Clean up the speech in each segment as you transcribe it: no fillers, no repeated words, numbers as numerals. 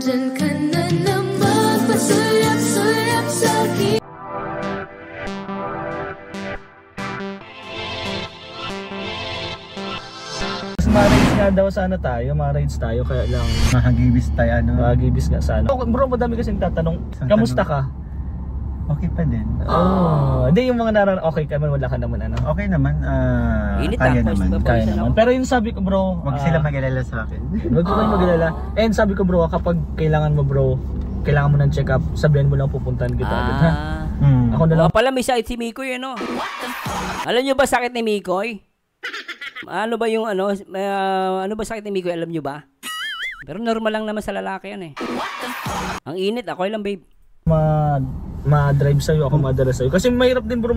Nandyan ka na naman, pasulap-sulap sa'kin. Ma-rides nga daw sana tayo, ma-rides tayo, kaya lang Mahagibis tayo, ano? magibis nga sana. Okay, bro, madami kasing tatanong, Isang kamusta tanong. ka? Okay pa din. Hindi yung mga okay ka man, wala ka naman ano. Okay naman, Init kaya ah, naman. Kaya naman. Pero yung sabi ko bro, Huwag sila mag-alala sa akin. Huwag ko kayong mag-alala. And sabi ko bro, kapag kailangan mo bro, kailangan mo ng check-up, sabihin mo lang pupuntahan kita agad ha. Ako na lang. Pala may sakit si Mikoy ano. Alam nyo ba sakit ni Mikoy? Ano ba yung ano ba sakit ni Mikoy, alam nyo ba? Pero normal lang naman sa lalaki yan eh. Ang init, ako lang babe. Ma-drive sa'yo, ako madala sa'yo. Kasi mahirap din bro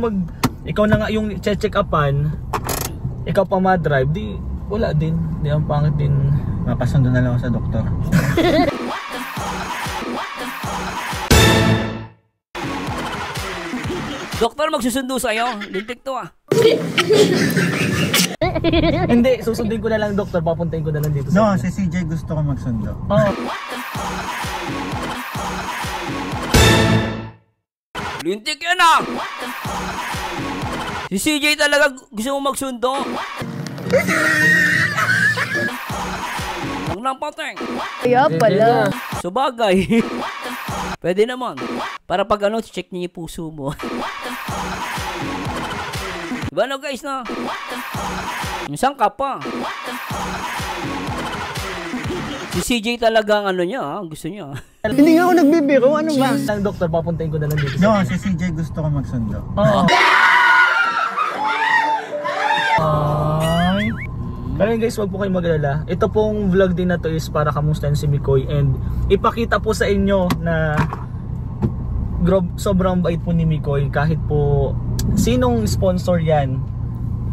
ikaw na nga yung check upan, ikaw pa ma-drive, di wala din. Di ang pangit din. Mapasundo na lang ako sa doktor. Doktor magsusundo sa'yo. Lintik to ah. Hindi, susundin ko na lang doktor, papuntahin ko na lang dito No, sa si CJ gusto ko magsundo. Oh. Lintik yan ah. Si CJ talaga gusto mo magsundo. Ang nampateng. Kaya pala. So bagay. Pwede naman. Para pag ano, check niyo yung puso mo. Diba no guys na? Minsan ka pa. Si CJ talaga ang ano niya, gusto niya. Hindi nga ako nagbibiro, ano ba? Ang doktor, papuntahin ko na lang dito sa No, si CJ gusto ko magsundo. Oo. Ay. Pero yun guys, wag po kayong mag-alala. Ito pong vlog din na to is para kamustahin si Mikoy and ipakita po sa inyo na sobrang bait po ni Mikoy kahit po sinong sponsor yan.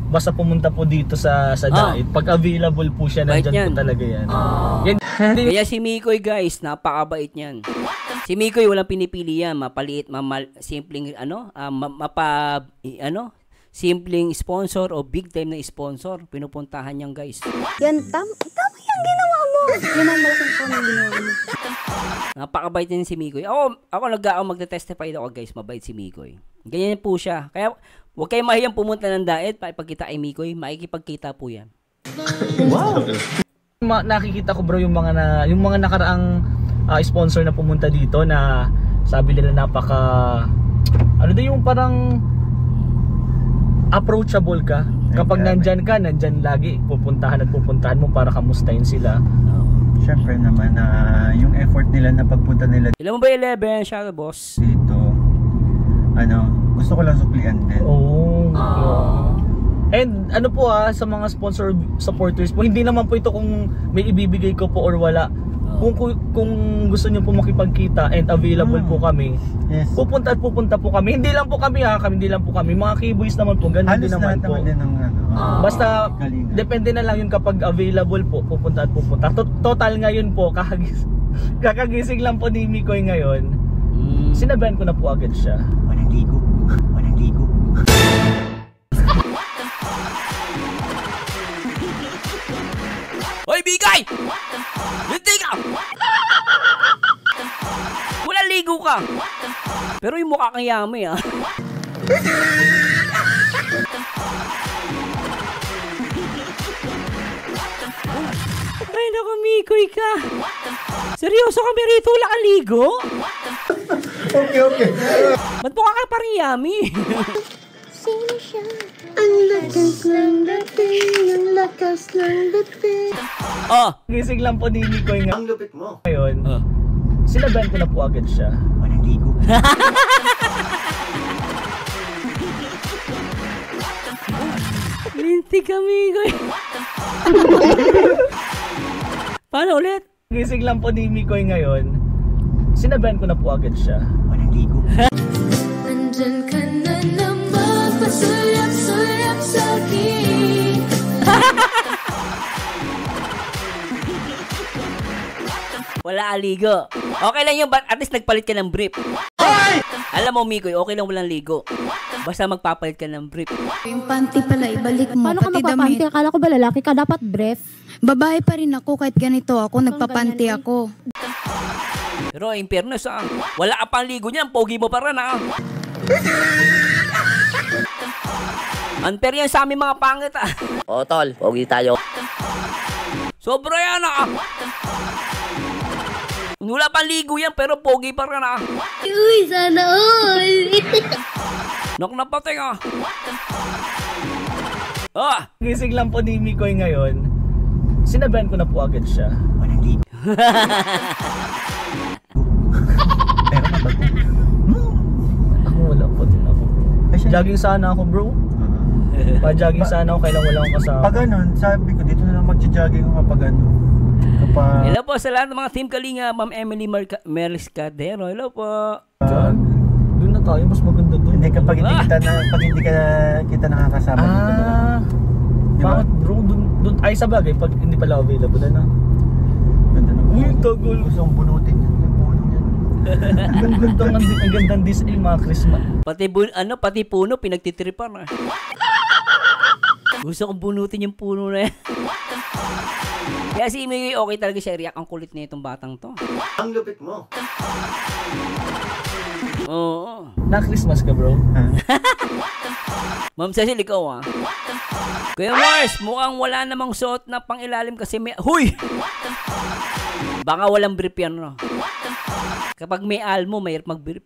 Basta pumunta po dito sa diet. Pag available po siya, nandyan po talaga yan. Yan. Kaya si Mikoy guys, napakabait niyan. Si Mikoy walang pinipili yan, mapaliit, simpleng simpleng sponsor o big time na sponsor, pinupuntahan niyang guys. Yan, tama yung ginawa mo. Yan ang malaking po ng ginawa mo. Napakabait din si Mikoy. Ako magte-testify ako guys, mabait si Mikoy. Ganyan po siya. Kaya huwag kayong mahiyang pumunta ng diet, paipagkita kay Mikoy, makikipagkita po yan. Wow! Nakikita ko bro yung mga nakaraang sponsor na pumunta dito na sabi nila ano din yung parang approachable ka. Kapag nandyan ka, nandyan lagi. Pupuntahan mo para kamustahin sila. Siyempre naman, yung effort nila na pagpunta nila Ilan mo ba 11, Shadow Boss? dito, gusto ko lang suklian din. And ano po sa mga sponsor supporters po, hindi naman po ito kung may ibibigay ko po or wala. Kung gusto niyo po makipagkita and available po kami, Yes. pupunta po kami. Hindi lang po kami hindi lang po kami. Mga keyboys naman po, ganun din Halos naman lahat po. naman din ng Basta galingan. depende na lang yun kapag available po, pupunta. Total ngayon po, kakagising lang po ni Mikoy ngayon. Sinabihan ko na po agad siya. Walang ligo. Hoy, Bigay! Hindi ka! Wala ligo ka! Pero yung mukha kang yami ah. Ay naku, Mikoy ka! Seryoso kami rito, wala kang ligo? Okay. Ba't mukha ka parang yami? Sino siya? Ang lakas ng dating, ang lakas ng dating. Gising lang po ni Mikoy Ang lupit mo. ngayon. Sinabihan ko na po agad siya. Walang ligo. Linti kami, Mikoy. Paano ulit? Gising lang po ni Mikoy ngayon. Sinabihan ko na po agad siya. Walang ligo. Nandyan ka na naman, pasulap-sulap sa'kin. Wala aligo. Okay lang yung at least nagpalit ka ng brief. Alam mo, Mikoy, okay lang walang ligo. Basta magpapalit ka ng brief. Yung panty pala, ibalik mo. Paano ka Pati magpapanty? damit. Akala ko ba lalaki ka? Dapat brief. Babae pa rin ako kahit ganito ako, nagpapanty ako. Pero in fairness, wala ka pang ligo niyan, pogi mo pa rin, Unfair yan sa aming mga pangit, O tol, pogi tayo. Sobra yan, Wala pang ligo yan, pero pogi pa rin, Uy, sana all. Nok na pati, Gising lang po ni Mikoy ngayon. Sinabihan ko na po agad siya. Walang ligo. Pero mabago. Ako wala po din ako. Ay, siya- Jogging sana ako bro. Pa-jogging sana ako, kailan wala akong kasama. Pag ganun, sabi ko, dito na lang magja-jogging ako kapag ano. Kapag... Hello po sa lahat ng mga Team Kalinga, Ma'am Emily Merlis Cadero. Hello po. Diyan. Doon na tayo, mas maganda doon. Hindi kapag hindi kita na, pag hindi kita nakakasama dito na lang. Di ba? Bakit bro? Doon ay sa bagay, pag hindi pala available na. Ganda ng Uy, tagol. Gusto kong bunutin yan. Yung puno yan. Ang gandang display mga Christmas. Pati puno, pinagtitripan, Gusto kong bunutin yung puno na yan. Kaya si Imi, okay talaga siya. Riyak, ang kulit niya itong batang to. Ang lupit mo. Oo. Na Christmas ka bro? Ma'am Cecil, ikaw Kuya Mars, mukhang wala namang suot na pangilalim kasi may... Huy! Baka walang brief yan, Kapag may almo, mahirap mag-brief,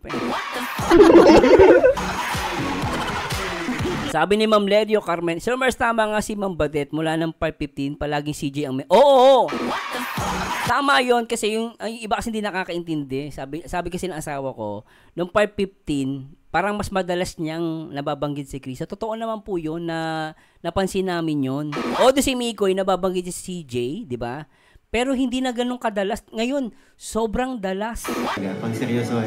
Sabi ni Ma'am Ledio Carmen, Sir Mars, tama nga si Ma'am Badet, mula ng 5:15, palaging CJ ang may... Oo! Tama yon kasi yung iba kasi hindi nakakaintindi. Sabi kasi ng asawa ko, nung 5:15, parang mas madalas niyang nababanggit si Chris. Totoo naman po yun na napansin namin yun. O, si Mikoy, nababanggit si CJ, di ba? Pero hindi na ganun kadalas. Ngayon, sobrang dalas. Pang seryoso.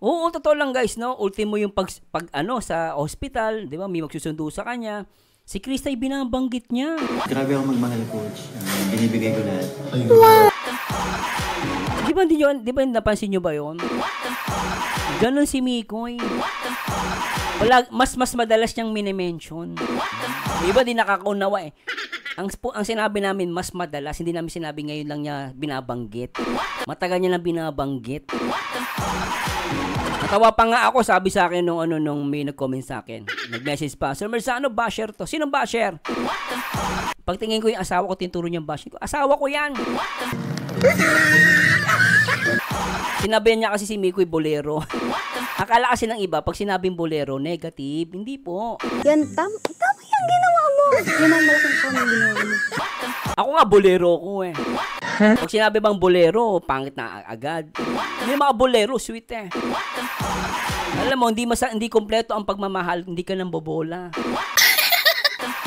Oo, totoo lang guys, no? Ultimo yung pag sa hospital, di ba? May magsusundo sa kanya. Si Chris ay binabanggit niya. Grabe ako magmahal, coach. Binibigay ko lahat. Di ba napansin nyo ba yun? Ganon si Mikoy. Mas madalas niyang minimension. Di ba di nakakaunawa Ang sinabi namin mas madalas, hindi namin sinabi ngayon lang niya binabanggit. Matagal niya lang binabanggit. Natawa pa nga ako, sabi sa akin nung may nag-comment sa akin. Nag-message pa, Sir Merzano, basher to. Sinong basher? Pagtingin ko yung asawa ko, tinuturo niyang basher ko. Asawa ko yan! Sinabihan niya kasi si Mikoy bolero. Akala kasi ng iba, pag sinabing bolero, negative. Hindi po. Yan, tama yung ginawa mo. Yan ang malaking tama yung ginawa mo. Ako nga, bolero ko Pag sinabi bang bolero, pangit na agad. Hindi mga bolero, sweet Alam mo, hindi kompleto ang pagmamahal, hindi ka nang bobola.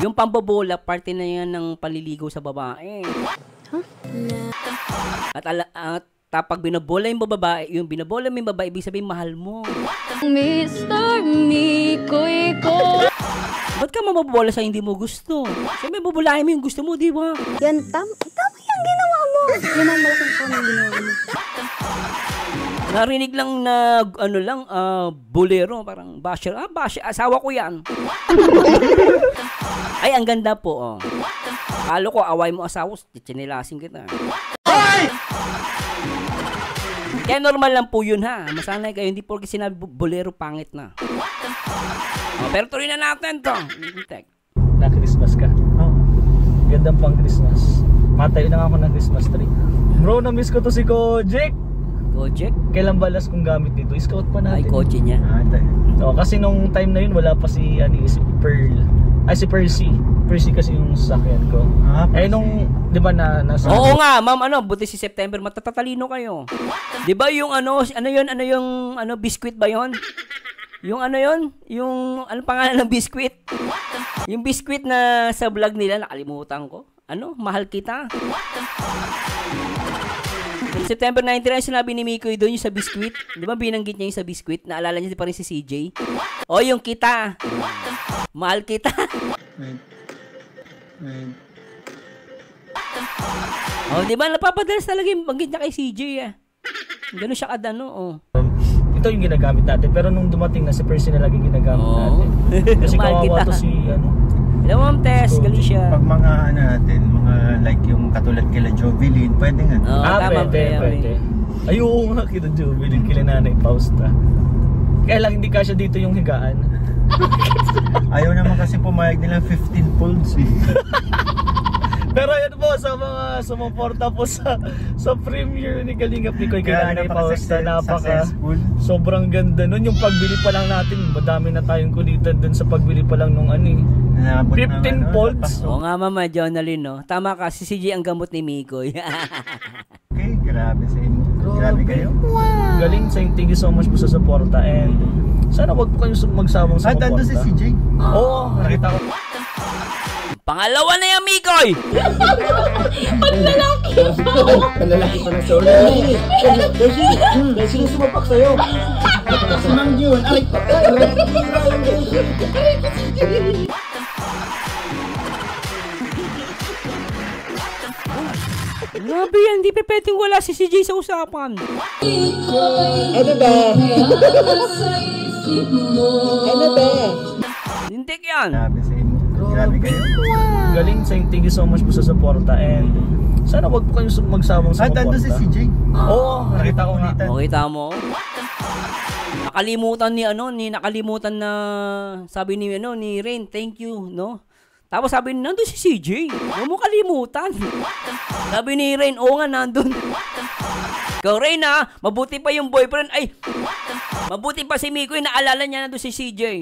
Yung pambobola, parte na yan ng paliligaw sa babae. At pag binabola yung babae, ibig sabihin mahal mo. Mr. Mikoy ko. Ba't ka mababola sa hindi mo gusto? Siyempre, babolahin mo yung gusto mo, di ba? Yan, tama yung ginawa mo. Yan ang malaking tama yung ginawa mo. Narinig lang na, bolero, parang basher. Basher, asawa ko yan. Ay, ang ganda po, Kalo ko, away mo asawa, chinilasin kita. Kaya normal lang po yun, Masanay kayo, hindi po kasi sinabi bolero, pangit na. Pero tuloy na natin to. Na Christmas ka? Gandang pang Christmas. Matayo na ako ng Christmas tree. Bro, na-miss ko to si Kojek. Kojek? Kailan balas kong gamit dito? Scout pa natin. Ay, kotse niya. Kasi nung time na yun, wala pa si Pearl. Ay, si Percy. Percy kasi yung sasakyan ko. Nung, di ba nasa... Oo nga, ma'am, buti si September, matatatalino kayo. Di ba yung biscuit ba yun? Yung anong pangalan ng biscuit? Yung biscuit na sa vlog nila, nakalimutan ko. Mahal kita. September 19, sinabi ni Mikoy doon yung sa biscuit. Di ba binanggit niya yung sa biscuit? Naalala niya pa rin si CJ? Yung kita. Mahal kita. Di ba napapadalas talaga yung banggit niya kay CJ Ganun siya kadano, Ito yung ginagamit natin, pero nung dumating na si Percy na lagi ginagamit natin. Kasi kawawa to si Hello, Ma'am Tess, Galicia. Pag mga ano natin, mga like yung katulad kila Jovelyn, pwede nga. Oo, tama, pwede. Ayun nga, kita Jubilin, kila Nanay Fausta. Kaya lang hindi kasya dito yung higaan. Ayaw naman kasi pumayag nila 15 folds eh. Pero yan po sa mga sumuporta po sa premiere ni Kalingap Mikoy kay Nanay Fausta, successful. sobrang ganda nun. Yung pagbili pa lang natin, madami na tayong kulitan dun sa pagbili pa lang nung ano eh. Naabot 15 folds. Oo nga, Mama Jonalyn, no? Tama ka, si CJ ang gamot ni Mikoy. Okay, grabe sa inyo. Grabe kayo. Galing, thank you so much po sa suporta and sana wag po kayong magsawang At sumuporta. ando si CJ. Oo, nakita ko. Pangalawa na yan, Mikoy! Palalaki pa ng solo. Dahil sino sumapak sa'yo? Si Mang Jun. Ay, Grabe yan, di pa pwedeng wala si CJ sa usapan. Ano ba? Ano ba? Lintik yan. grabe sa inyo. Grabe kayo. Galing, thank you so much po sa suporta and sana wag po kayong magsawang At ando si sumuporta. CJ. Oo, nakita ko nga. Makita mo? Nakalimutan na sabi ni Rain, thank you, no? Tapos sabi ni, nandun si CJ. Huwag mo kalimutan. Sabi ni Rain, oo nga, nandun. Ikaw, Rain, ha? Mabuti pa yung boyfriend. Ay, mabuti pa si Mikoy, naalala niya nandun si CJ.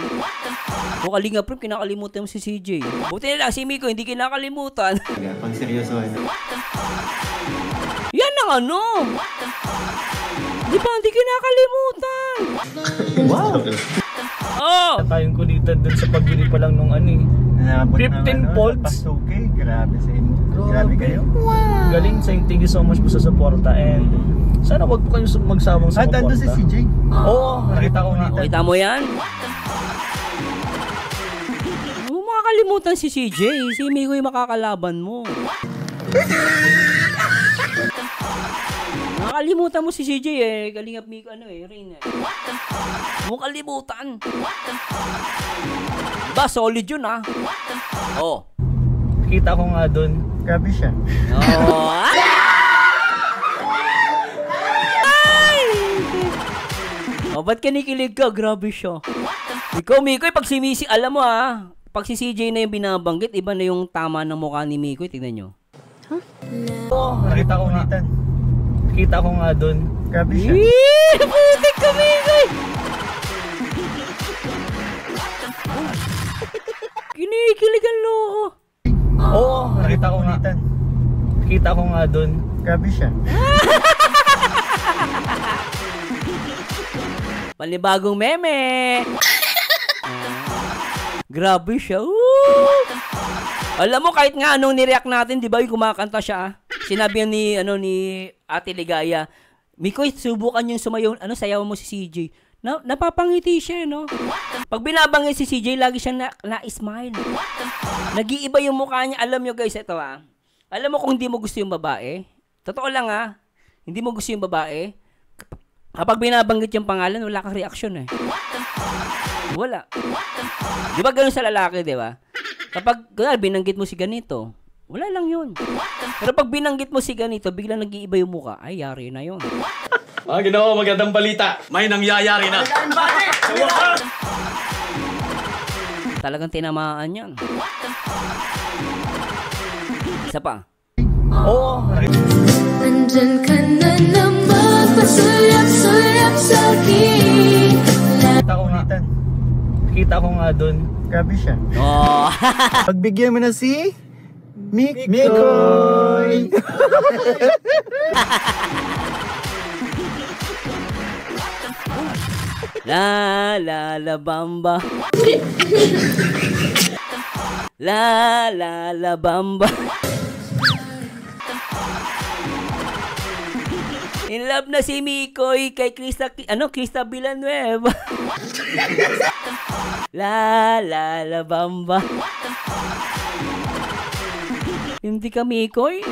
O Kalinga Prep, kinakalimutan mo si CJ. Buti na lang, si Mikoy, hindi kinakalimutan. Pang seryoso. Yan ang ano. Di ba, hindi kinakalimutan. Wow! Oh. Tayong kulitan dun sa pagbili pa lang nung ano eh. Naabot 15 folds. Okay, grabe sa inyo. Grabe kayo. Galing, thank you so much po sa suporta and sana wag po kayong magsawang At ando si sumuporta. CJ. Oo, nakita ko nga. Kita mo yan? Huwag mo makakalimutan si CJ. Si Mikoy makakalaban mo. Nakalimutan mo si CJ eh. Kalingap Miko, Rain eh. Huwag mo kalimutan. Ba, solid yun ah. Oh. Kita ko nga dun. Grabe siya. Oh. Ay! Oh, ba't kinikilig ka? Grabe siya. Ikaw, Mikoy, pag si Missy, alam mo ah, pag si CJ na yung binabanggit, iba na yung tama ng mukha ni Mikoy. Tignan nyo. Oo, nakita ko nga. Kita ko nga dun. Grabe siya. Putik ka, Mikoy! Kinikilig ang loko. Oo, nakita ko nga. Kita ko nga dun. Grabe siya. Panibagong meme. Grabe siya. Woo! Alam mo, kahit nga anong nireact natin, di ba, yung kumakanta siya. Sinabi ni Ate Ligaya, Mikoy, subukan yung sumayaw, sayaw mo si CJ. Napapangiti siya, no? Pag binabangin si CJ, lagi siyang na-smile. Nag-iiba yung mukha niya. Alam nyo guys, ito ah. Alam mo kung hindi mo gusto yung babae, totoo lang ah, hindi mo gusto yung babae, kapag binabanggit yung pangalan, wala kang reaksyon eh. Wala. Di ba ganun sa lalaki, di ba? Kapag binanggit mo si ganito, wala lang yun. Pero pag binanggit mo si ganito, biglang nag-iiba yung mukha, ay, yari na yun. Ginawa, magandang balita. May nangyayari na. Talagang tinamaan yan. Isa pa. Oo, Nandyan ka na naman, pasulap-sulap sa'kin. nakita ko nga. Kita ko nga dun. Grabe siya. Oh. Pagbigyan mo na si Mikoy. La la la bamba. La la la bamba. In love na si Mikoy kay Krista Villanueva. La la la bamba. Hindi ka Mikoy?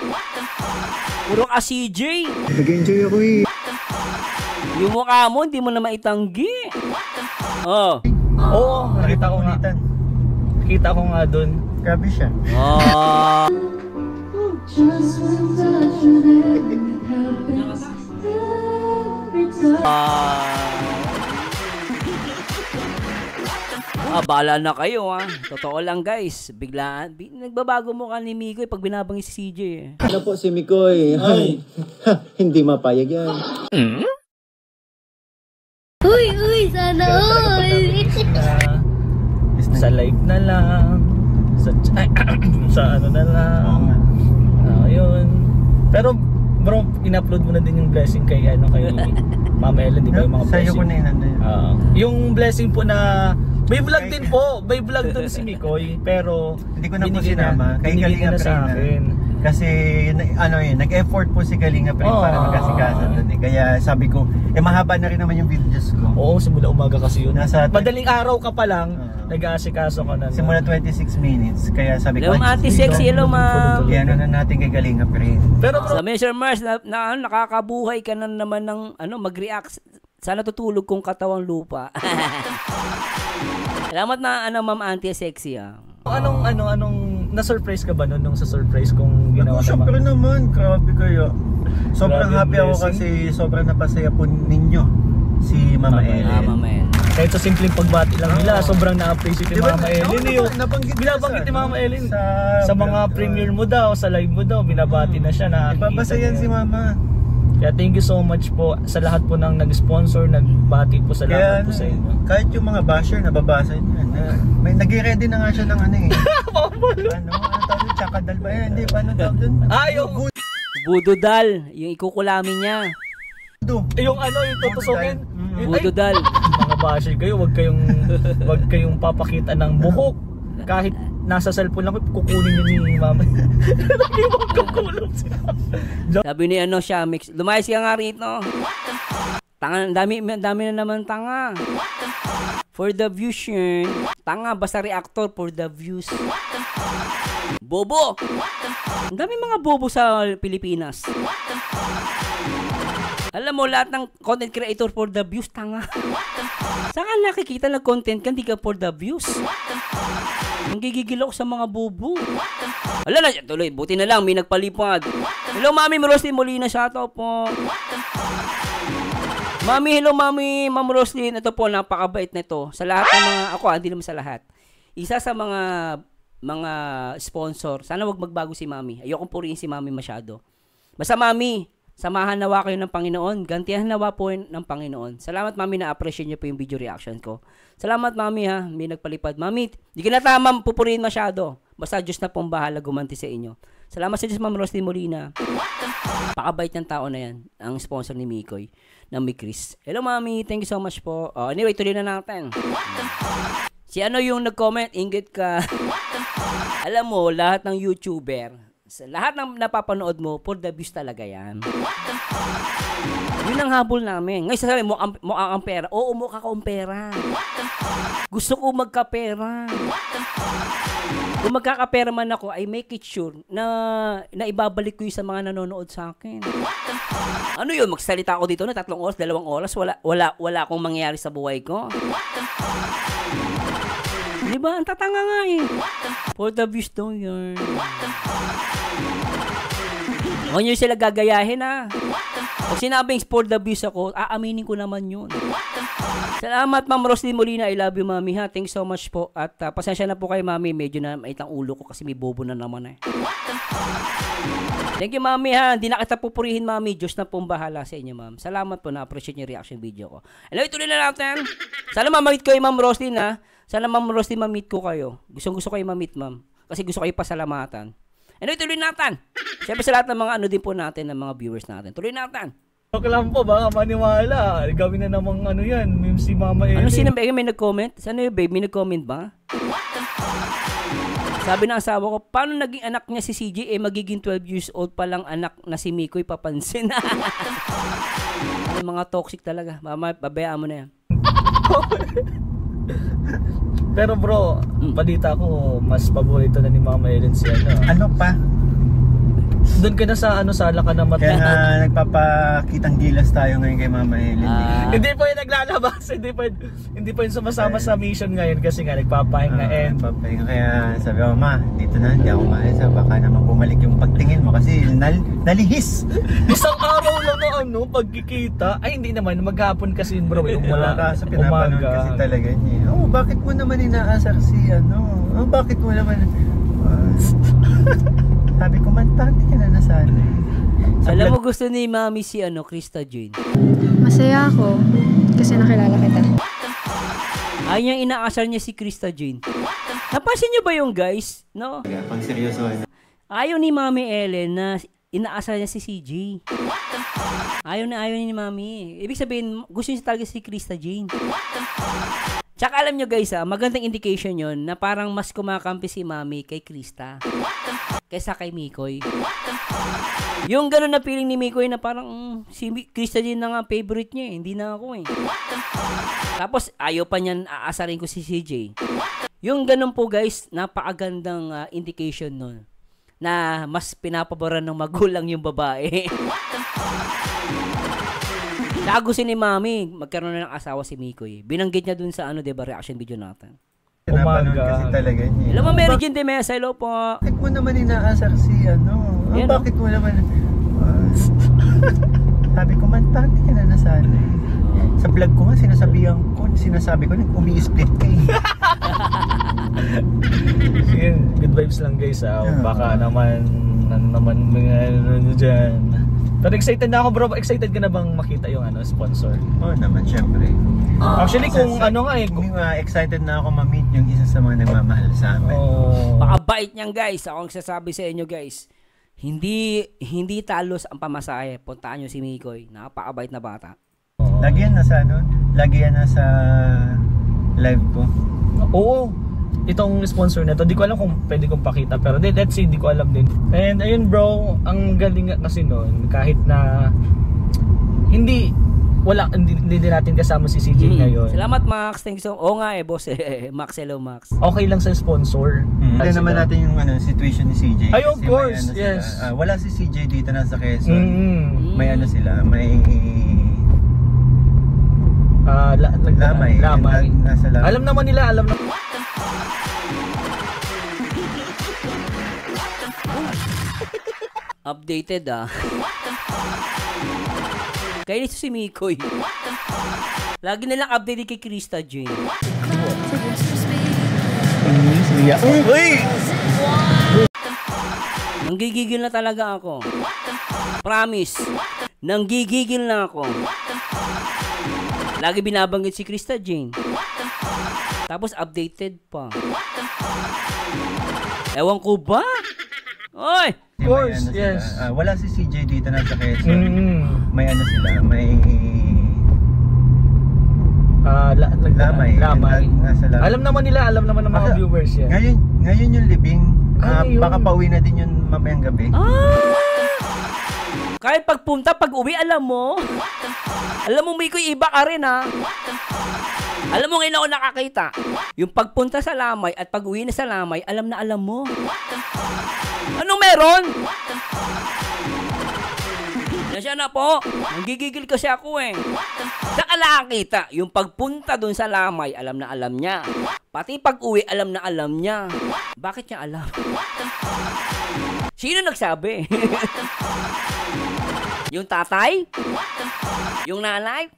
Puro ka CJ. Nag-enjoy ako eh. Yung mukha mo, hindi mo na maitanggi. Oh. Oo, nakita ko nga. Kita ko nga dun. Grabe siya. Oh. Bala na kayo Totoo lang guys. Biglaan. Nagbabago mo ka ni Mikoy pag binabangis si CJ eh. Ano po si Mikoy? Ay, hindi mapayag yan. Uy, sana all. Sa live na lang. Sa ano na lang. Ayun. Pero bro, in-upload mo na din yung blessing kay Mama Ellen, di ba yung mga blessing? Sa'yo ko na yun. Yung blessing po na may vlog din po. May vlog doon si Mikoy, pero hindi ko na po sinama. Kay Kalinga sa akin. Kasi nag-effort po si Kalinga Prin para magkasikasan doon eh. Kaya sabi ko, mahaba na rin naman yung videos ko. Oo, simula umaga kasi yun. Madaling araw ka pa lang, nag-aasikaso ka na. Simula 26 minutes. Kaya sabi ko, hello Ate Sexy, hello ma'am. Yan na natin kay Kalinga Prin. Pero Sa Mr. Mars, nakakabuhay ka na naman ng mag-react. Sana tutulog kong katawang lupa. Salamat na Ma'am Auntie Sexy Anong na-surprise ka ba nung sa surprise kung ginawa ka? Siyempre naman, grabe kayo. Sobrang Grabe happy ako kasi sobrang napasaya po ninyo si Mama Ellen. Mama Ellen. Kahit sa simpleng pagbati lang nila, sobrang na-appreciate ni Mama Ellen. Binabanggit ni Mama Ellen sa mga premiere mo daw, sa live mo daw, binabati na siya na. Ipapasayan si Mama. Kaya thank you so much po sa lahat po ng nag-sponsor, nagbati po sa lahat po sa inyo. Kahit yung mga basher, nababasa niya. May nag-ready na nga siya ng tsakadal ba yan? Hindi, paano tawag dun? Yung Bududal, yung ikukulamin niya. yung tutusukin. Bududal. Mga basher kayo, wag kayong papakita ng buhok. Kahit nasa cellphone lang, kukunin niyo ni Mama. Sabi ni siya, mix. Lumayas ka nga rito. Tanga, dami na naman tanga. For the views yun. Tanga, basta reactor for the views. Bobo! Ang dami mga bobo sa Pilipinas. Alam mo, lahat ng content creator for the views, tanga. Saan ka nakikita na content ka, hindi ka for the views? Ang gigigil ako sa mga bobo. Wala na, tuloy, buti na lang, may nagpalipad. Hello, Mami Roslyn Molina, shoutout po. Mami, hello, Mami, Ma'am Roslyn. Ito po, napakabait na ito. Sa lahat ng mga, hindi naman sa lahat. Isa sa mga sponsor, sana wag magbago si Mami. Ayokong purihin si Mami masyado. Basta Mami, samahan nawa kayo ng Panginoon. Gantihan nawa po ng Panginoon. Salamat Mami, na-appreciate niyo po yung video reaction ko. Salamat Mami may nagpalipad. Mami, di ka na tama pupurihin masyado. Basta Diyos na pong bahala gumanti sa inyo. Salamat sa Diyos, Ma'am Roslyn Molina. Pakabait ng tao na yan. Ang sponsor ni Mikoy, ng Mikris. Hello Mami, thank you so much po. Anyway, tuloy na natin. Si yung nag-comment, inggit ka. Alam mo, lahat ng YouTuber, lahat ng napapanood mo, for the views talaga yan. Yun ang habol namin. Ngayon sasabi, mukha kang pera. Oo, mukha kang pera. Gusto ko magkapera. Kung magkakapera man ako, I make it sure na ibabalik ko yun sa mga nanonood sa akin. Ano yun? Magsalita ako dito na 3 oras, 2 oras, wala akong mangyayari sa buhay ko. Diba? Ang tatanga nga eh. For the views daw yun. Huwag nyo sila gagayahin Pag sinabing for the views ako, aaminin ko naman yun. Salamat Ma'am Roslyn Molina. I love you Mami Thanks so much po. At pasensya na po kayo Mami. Medyo na maitang ulo ko kasi may bobo na naman Thank you Mami Hindi na kita pupurihin Mami. Diyos na pong bahala sa inyo Ma'am. Salamat po, na-appreciate yung reaction video ko. Anyway, tuloy na natin. Sana mamamit ko yung Ma'am Roslyn Sana Ma'am Roslyn mamit ko kayo. Gusto kayo mamit Ma'am. Kasi gusto kayo pasalamatan. Anyway, tuloy natin. Siyempre sa lahat ng mga din po natin, ng mga viewers natin. Tuloy natin. Okay lang po, baka maniwala. Gawin na namang yan, meme si Mama Ellen. Sino ba? May nag-comment? Sana yung babe? May nag-comment ba? Sabi ng asawa ko, paano naging anak niya si CJ? Magiging 12 years old pa lang anak na si Mikoy, papansin. Mga toxic talaga. Mama, babayaan mo na yan. Pero bro, balita ko, mas paborito na ni Mama Ellen si Ano pa? Doon ka na sa sala ka na Kaya nga nagpapakitang gilas tayo ngayon kay Mama Helen. Hindi po yung naglalabas, hindi po yung sumasama sa mission ngayon kasi nga nagpapahinga and Papahinga. Kaya sabi ko, Ma, dito na, hindi ako maalis. Baka naman bumalik yung pagtingin mo kasi nalihis. isang araw lang na pagkikita. Ay hindi naman, maghapon kasi yun bro, yung Wala wala ka sa pinapanood kasi talaga niya. Oh, bakit mo naman inaasar si Oh, bakit mo naman sabi ko, man, parang ka na nasanay. Alam mo, gusto ni Mami si Krista Jane. Masaya ako kasi nakilala kita. Ayaw niyang inaasar niya si Krista Jane. Napansin niyo ba yung guys? No? Pang seryoso. Ayaw ni Mami Ellen na inaasar niya si CJ. Ayaw ni Mami. Ibig sabihin, gusto niya talaga si Krista Jane. Tsaka alam nyo guys magandang indication yon na parang mas kumakampi si Mami kay Krista kaysa kay Mikoy. Yung gano'n na feeling ni Mikoy na parang si Krista Jane na nga favorite niya hindi na ako Tapos ayaw pa niyan aasarin ko si CJ. Yung gano'n po guys, napakagandang indication nun na mas pinapaboran ng magulang yung babae. Gusto ni Mami, magkaroon na ng asawa si Mikoy. Binanggit niya dun sa diba, reaction video natin. Pinapanood kasi talaga niya. Hello, Ma'am Mary Jane de Mesa, hello po. Bakit mo naman inaasar si bakit mo naman sabi ko, man, parang ka na nasanay. Sa vlog ko nga, sinasabi ko, umi-split ka good vibes lang guys baka naman dyan. Pero excited na ako bro, excited ka na bang makita yung sponsor? Oo naman, syempre. Actually kung excited na ako ma-meet yung isa sa mga nagmamahal sa amin. Pakabait niyan guys, ako ang sasabi sa inyo guys. Hindi talos ang pamasahe. Puntaan nyo si Mikoy, napakabait na bata. Lagi yan nasa live ko. Oo. Itong sponsor na to, di ko alam kung pwede kong pakita pero let's see, di ko alam din. And ayun bro, ang galing kasi noon kahit na hindi din natin kasama si CJ ngayon. Salamat Max, thank you so. Oo nga boss Max, hello Max. Okay lang sa sponsor. Hindi naman natin yung situation ni CJ. Ay of course, yes. Wala si CJ dito nasa Quezon. May sila, may lamay. Nasa lamay. Alam naman nila. Updated Kaya nito si Mikoy. Lagi nilang update kay Krista Jane. Nanggigigil na talaga ako. Promise. Nanggigigil na ako. Lagi binabanggit si Krista Jane. Tapos updated pa. Ewan ko ba? Oy! Of course, yes. Wala si CJ dito nasa Quezon. May sila, may lamay. Nasa lamay. Alam naman ng mga viewers yan. Ngayon yung libing. Baka pauwi na din yun mamayang gabi. Kahit pagpunta, pag uwi, alam mo Mikoy, iba ka rin Alam mo ngayon ako nakakita. Yung pagpunta sa lamay at pag uwi na sa lamay, alam mo. Ano meron? Nasya na po. Nanggigigil kasi ako Saka nakakita, yung pagpunta dun sa lamay, alam niya. Pati pag uwi, alam niya. Bakit niya alam? Sino nagsabi? Yung tatay? Yung nanay?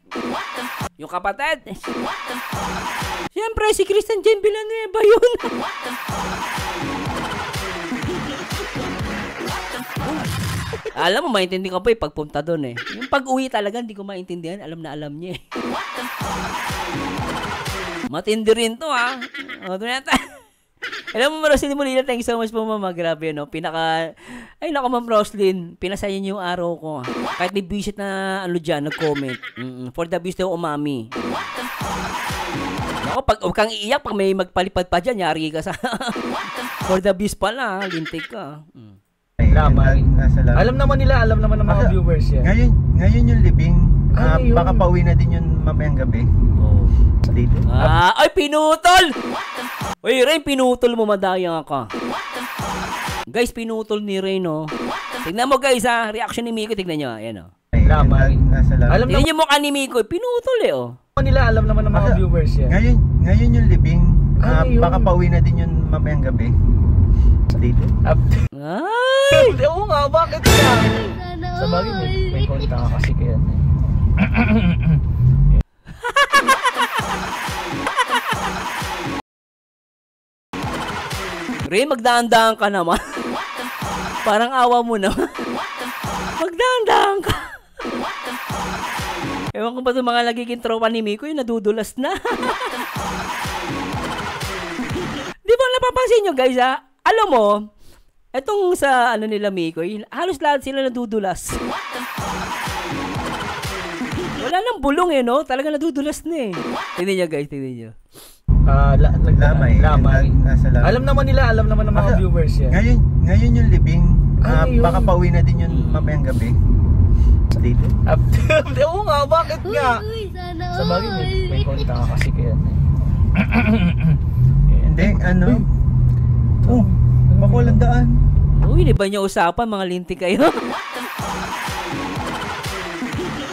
Yung kapatid? Siyempre, si Krista Jane Villanueva yun. Alam mo, maintindihan ko pa pagpunta doon Yung pag-uwi talaga, hindi ko maintindihan. Alam niya Matindi rin to Alam mo, Roslyn Molina, thank you so much po, mama. Grabe, Ay, naku, Ma'am Roslyn, pinasaya niyo yung araw ko. Kahit may visit na, nag-comment. For the views daw, umami. Naku, pag huwag kang iiyak, pag may magpalipad pa dyan, yari ka sa... For the views pala, lintik ka. Lamay. Alam naman ng mga viewers yan. Ngayon yung libing. Baka pauwi na din yun mamayang gabi. Ay, pinutol! Uy, Ray, pinutol mo, madayang ka. Guys, pinutol ni Ray, Tignan mo guys ha, reaction ni Mikoy, tignan nyo. Ayan o. Lamay. Nasa lamay. Alam Tignan nyo mukha ni Mikoy, pinutol eh oh. naman nila, alam naman ng mga viewers yan. Ngayon yung libing. Ano yun? Baka pauwi na din yun mamayang gabi. Dito. Ay! Oo nga, bakit ka? Sa bagay, may konta ka kasi kaya. Ray, magdaan-daan ka naman. Parang awa mo naman. Magdaan-daan ka. Ewan ko ba itong mga nagiging tropa ni Mikoy, nadudulas na. Di ba napapansin nyo guys ha? Alam mo, etong sa ano nila Mikoy, halos lahat sila nadudulas. Wala nang bulong eh no? Talaga nadudulas na eh. Tignan nyo guys, tignan nyo. Lamay. Nasa lamay. Alam naman ng mga viewers yan. Ngayon yung libing. Ano yun? Baka pauwi na din yun mamayang gabi. Dito. Oo nga, bakit nga? Sa bagay, may konta ka kasi kaya. Hindi, ano? Oh, makulang daan. Uy, di ba niyo usapan mga linti kayo?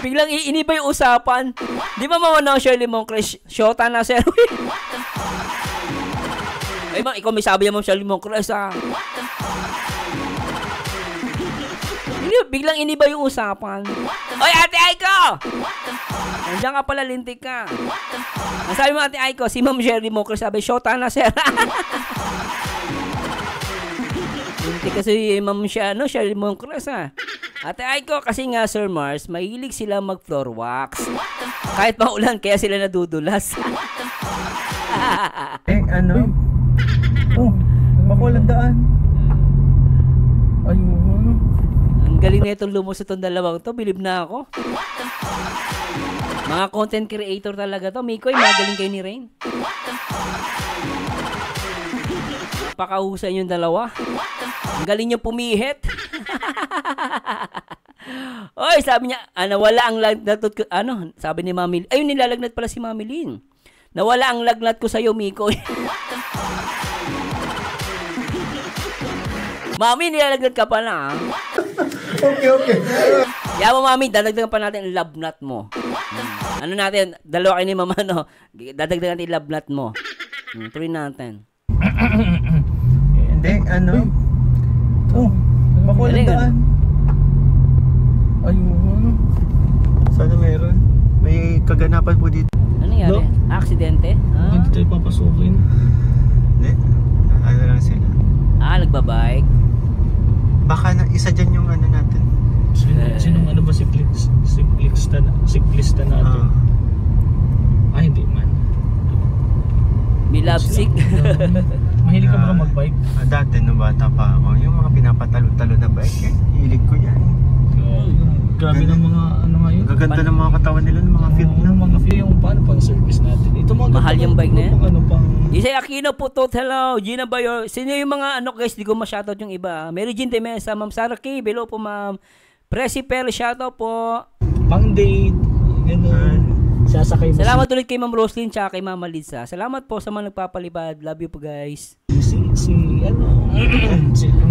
Biglang iiniba yung usapan. Di ba mawala ang Shirley Moncres? Shota na sir. Ay bang, ikaw may sabi naman Shirley Moncres ah. Biglang iniba yung usapan. Oy, Ate Aiko! Nandiyan ka pala, lintik ka. Ang sabi mo, Ate Aiko, si Ma'am Shirley Moncres sabi, shota na sir. Lintik kasi Ma'am Shirley Moncres ah. Ate Aiko, kasi nga Sir Mars, mahilig sila mag-floor wax. Kahit maulan, kaya sila nadudulas. Ano? Oh, makulang daan. Ayun. Ang galing na itong lumos itong dalawang to, bilib na ako. Mga content creator talaga to. Mikoy, magaling kayo ni Rain. Napakahusay yung dalawa. Ang galing niyo pumihit. Oy, sabi niya, nawala ang lagnat ko. Ano, sabi ni Mami, ayun, nilalagnat pala si Mami Lynn. Nawala ang lagnat ko sa'yo, Mikoy. Mami, nilalagnat ka pala, ah. Okay. Kaya mo, Mami, dadagdagan pa natin ang love nut mo. Ano natin, dalawa kayo ni Mama, no? Dadagdagan natin yung love nut mo. Tuloy natin. Hindi, ano? Oh, makulang daan. Ayun. Sana meron. May kaganapan po dito. Ano nangyari? Aksidente? Hindi tayo papasukin. Hindi. Ano lang sila. Nagbabike. Baka na isa dyan yung ano natin. Sinong ano ba siklista natin? Hindi man. May love sick. Mahilig ka ba mag-bike? Dati nung bata pa ako, yung mga pinapatalo-talo na bike, hilig ko yan. Grabe ng mga ano ngayon. Gaganda ng mga katawan nila, ng mga fit na. Mga fit yung paano pang service natin. Ito mga Mahal yung bike na yan. Ano pang Isay Aquino po, hello. Gina Bayor. Sino yung mga ano guys, di ko ma-shoutout yung iba. Mary Jean de Mesa, Ma'am Sarah K. Hello po, Ma'am. Presi Perl, shoutout po. pang date. Ganun. Sasakay mo. Salamat ulit kay Ma'am Roslyn tsaka kay Mama Lisa. Salamat po sa mga nagpapalipad. Love you po guys. Si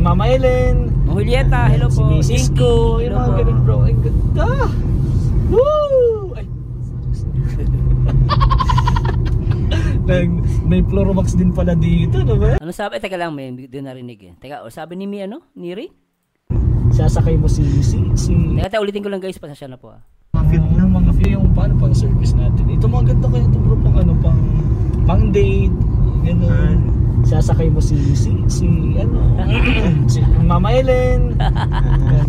Mama Ellen. Ma'am Julieta, hello Si po. Mrs. Jinky, Ko. Yung hello mga po. ganun bro. Ay ganda. Woo! Ay. May Floromax din pala dito, no ba? Ano sabi? Teka lang, may hindi narinig eh. Teka, sabi ni Mi ano? Ni Ray? Sasakay mo si Teka, ulitin ko lang guys. Pasensya na po ah. Fit na. mga fit yung paano pang service natin. Ito mga ganda kayo ito bro pang ano pang date. Ganun. Sasakay mo si Mama Ellen.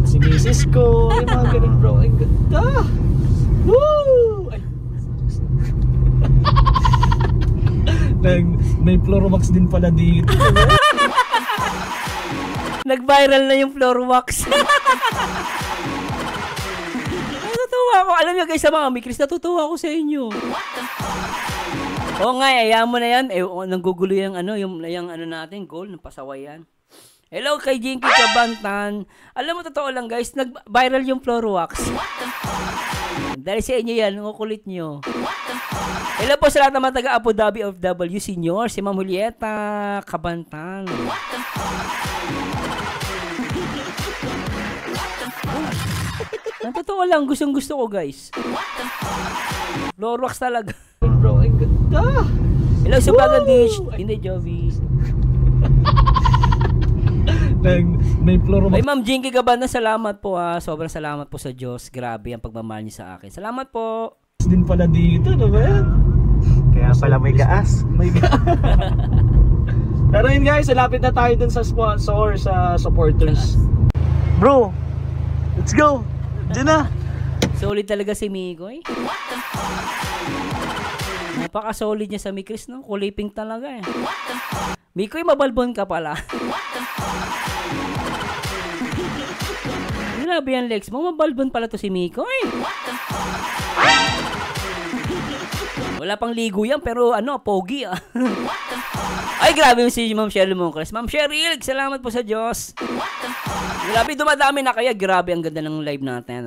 Si Mrs. Ko. Yung mga ganun bro. Ay ganda. Woo! Ay. May Floromax din pala dito. Nag-viral na yung floor wax. Natutuwa ako. Alam niyo guys sa mga mikris, natutuwa ako sa inyo. Oo nga, ayaw mo na yan. Nanggugulo yung ano, yung ano natin, goal, ng pasawayan. Hello kay Jinky Kabantan. Alam mo, totoo lang guys, nag-viral yung floor wax. Dahil sa inyo yan, kukulit nyo. Hello po sa lahat ng mga taga Abu Dhabi of W Senior, si Ma'am Julieta Kabantan. Ang totoo lang, gustong gusto ko guys. Lorwax talaga. Bro, ang ganda. Hello sa Bangladesh. Hindi, Jovi. May floor Ay, Ma'am Jinky Gabana, salamat po ha. Sobrang salamat po sa Diyos. Grabe ang pagmamahal niyo sa akin. Salamat po. din pala dito, no ba yan? Kaya pala may gaas. May Pero yun guys, lapit na tayo dun sa sponsor, sa supporters. Bro, let's go. Diyan na. Solid talaga si Mikoy. Napaka-solid niya sa Mikris, no? Kulay pink talaga eh. Mikoy, mabalbon ka pala. Grabe yan, Lex mo. Mabalbon pala to si Mikoy. Wala pang ligo yan, pero ano, pogi ah. Ay, grabe yung si Ma'am Cheryl Mongres. Ma'am Cheryl, salamat po sa Diyos. Grabe, dumadami na kaya. Grabe, ang ganda ng live natin.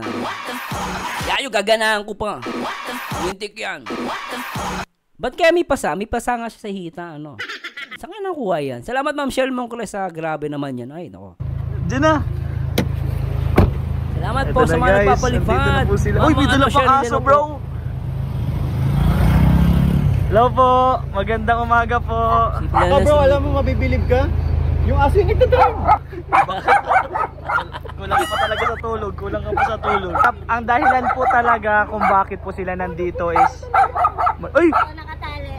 Yayo, gaganahan ko pa. Lintik yan. Ba't kaya may pasa? May pasa nga siya sa hita, ano? Saan nga nakuha yan? Salamat, Ma'am Cheryl Mongres. Grabe naman yan. Ay, nako. Diyan na. Salamat po sa mga nagpapalipad. Uy, may dala pa aso, bro. Hello po, magandang umaga po. Bro, alam mo mabibilib ka? Yung aso yung nagdadrive. Kulang ka pa talaga sa tulog, kulang ka pa sa tulog. Ang dahilan po talaga kung bakit po sila nandito is... Ay! Nakatali.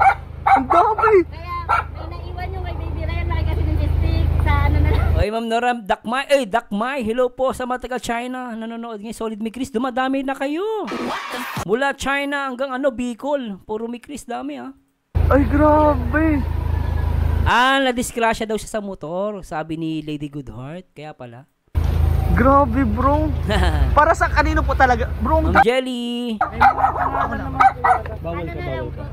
Ang dami! Kaya may naiwan yung kay Baby Ryan. Laki kasi ng stick sa ano na lang. Oy, Ma'am Nora, Dakmay. Ay, Dakmay. Hello po sa mga taga China. Nanonood ngayon. Solid Mikris. Dumadami na kayo. Mula China hanggang ano, Bicol. Puro Mikris. Dami ah. Ay, grabe! Na-disgrasya daw siya sa motor. Sabi ni Lady Goodheart. Kaya pala. Grabe, bro. Para sa kanino po talaga? Bro, Ma'am Jelly. bawal Ano ka, na lang bawal po. ka.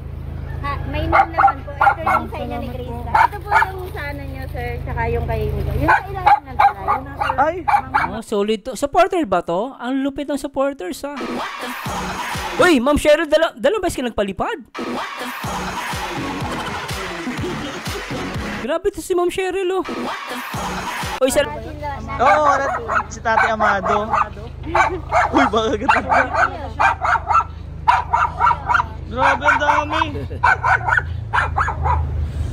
Ha, may name naman po. Ito yung sa inyo ni Krista. Ito po yung sa ano nyo, sir. Tsaka yung kay Miko. Yung sa ilalim ng pala. Yung nasa... Ay! Oh, solid to. Supporter ba to? Ang lupit ng supporters ah. Uy, Ma'am Cheryl, dalawang beses ka nagpalipad. Grabe to si Ma'am Cheryl oh. Uy, sir. Oo, si Tati Amado. Uy, baka ganda. Grabe, ang dami.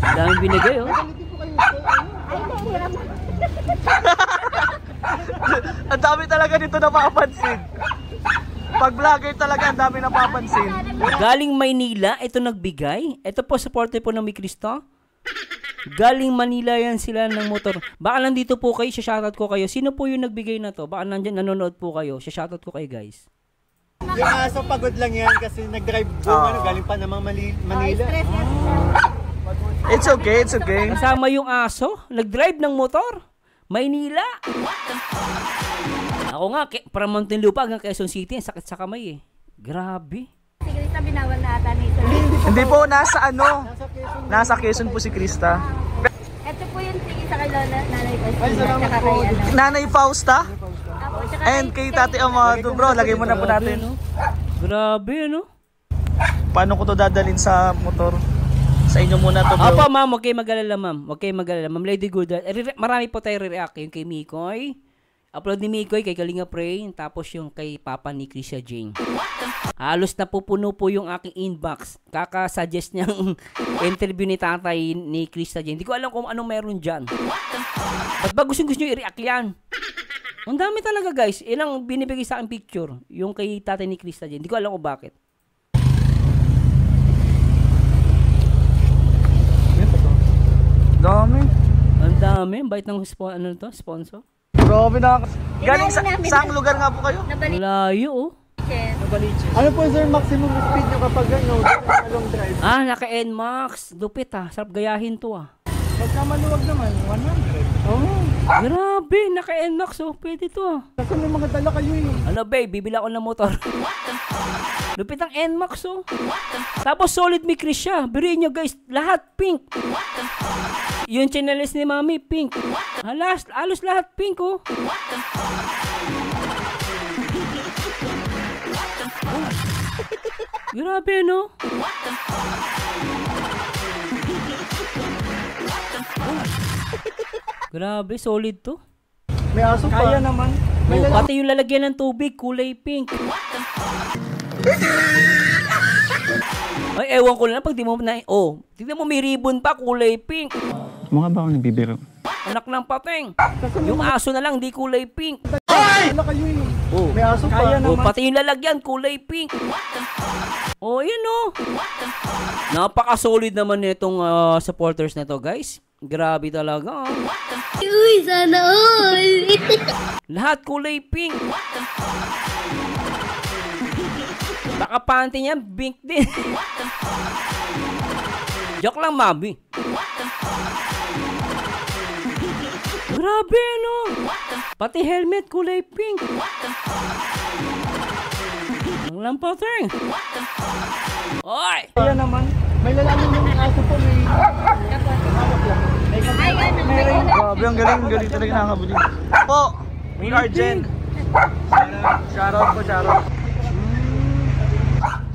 Daming binigay oh. Ang dami talaga dito napapansin. Pag vlogger talaga, ang dami napapansin. Galing Maynila, ito nagbigay. Ito po, supporter po ng Mikristo. Galing Manila yan sila ng motor. Baka nandito po kayo, shoutout ko kayo. Sino po yung nagbigay na to? Baka nandyan, nanonood po kayo. Shoutout ko kayo guys. Yung aso pagod lang yan kasi nag-drive doon, ano, galing pa namang Manila. Stress yan. It's okay, it's okay. Kasama yung aso, nag-drive ng motor. Maynila. Ako nga, para Muntinlupa hanggang Quezon City, sakit sa kamay eh. Grabe. Si Krista binawal na ata ni sir. Hindi po, nasa ano? Nasa Quezon po si Krista. Ito po yung sige sa kay Lola, Nanay Pastina. Ay, salamat Tsaka po. kay ano. Nanay Fausta? Apo, tsaka And kay Tati Amado, bro, lagay mo na po natin. Grabe, no? Paano ko to dadalhin sa motor? Sa inyo muna to, bro. Opo, ma'am. Huwag kayo mag-alala, ma'am. Huwag kayo mag-alala. Ma'am Lady Good. Marami po tayo re-react. Yung kay Mikoy. Upload ni Mikoy kay Kalinga Pray. Tapos yung kay Papa ni Krisha Jane. Halos napupuno po yung aking inbox. Kaka-suggest niyang interview ni tatay ni Krisha Jane. Hindi ko alam kung anong meron dyan. Ba't ba gusto nyo i-react yan? Ang dami talaga, guys. Ilang binibigay sa akin picture. Yung kay tatay ni Krisha Jane. Hindi ko alam kung bakit. Dami. Ang dami. Bait ng sponsor. Grabe na. Galing sa saang lugar nga po kayo? Nabalik Malayo, oh. Ano po sir, maximum speed nyo kapag ano, long drive? Naka-NMAX. Lupit sarap gayahin to Pagka maluwag naman, 100. Oh, Grabe, naka-NMAX Pwede to kasi may mga dala kayo eh. Ano babe, bibila ko ng motor. Lupit ang NMAX Tapos solid Mikris siya. Biriin nyo guys, lahat pink. Yung chanelis ni Mami, pink. Halos lahat pink Grabe, no? Grabe, solid to. May aso pa. Kaya naman. May Oh, pati yung lalagyan ng tubig, kulay pink. Ay, ewan ko lang pag di mo na... Oh, tignan mo may ribbon pa, kulay pink. Mukha ba ako nagbibiro? Anak ng pateng. Yung aso na lang, di kulay pink. Wala kayo eh. Oh, May aso pa. Kaya oh, pati yung lalagyan, kulay pink. Oh, yan oh. Napaka-solid naman nitong supporters na to, guys. Grabe talaga. Oh. Uy, sana all! Lahat kulay pink. Baka panty niya, pink din. Joke lang, mami. Grabe, no? Pati helmet, kulay pink. Ang lampateng. Oy! Kaya naman. May lalaman yung aso po. May... Ay, ano, may una. Grabe, ang galing talaga nakakabuli. Po, May Arjen. Shoutout po, shoutout.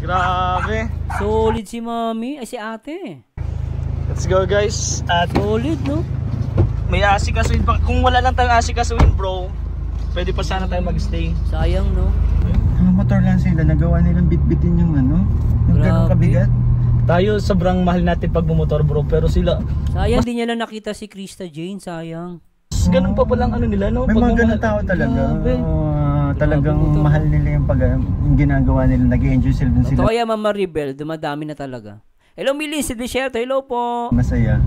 Grabe. Solid si mami. Ay, si ate. Let's go guys. At Solid, no? may asikasuin pa. Kung wala lang tayong asikasuin bro, pwede pa sana tayo magstay. Sayang, no? Mga motor lang sila. Nagawa nilang bitbitin yung ano. Yung ganong Grabe. kabigat. Tayo sobrang mahal natin pag bumotor bro, pero sila Sayang, di niya lang nakita si Krista Jane. Sayang. ganun pa palang ano nila no? May mga ganun Pagmamahal. tao talaga. Grabe. Talagang Grabe mo to. mahal nila yung ginagawa nila. Nag-i-enjoy sila dun Ito sila. kaya Mama Rebel, dumadami na talaga. Hello, Millie, si Desierto. Hello po. Masaya.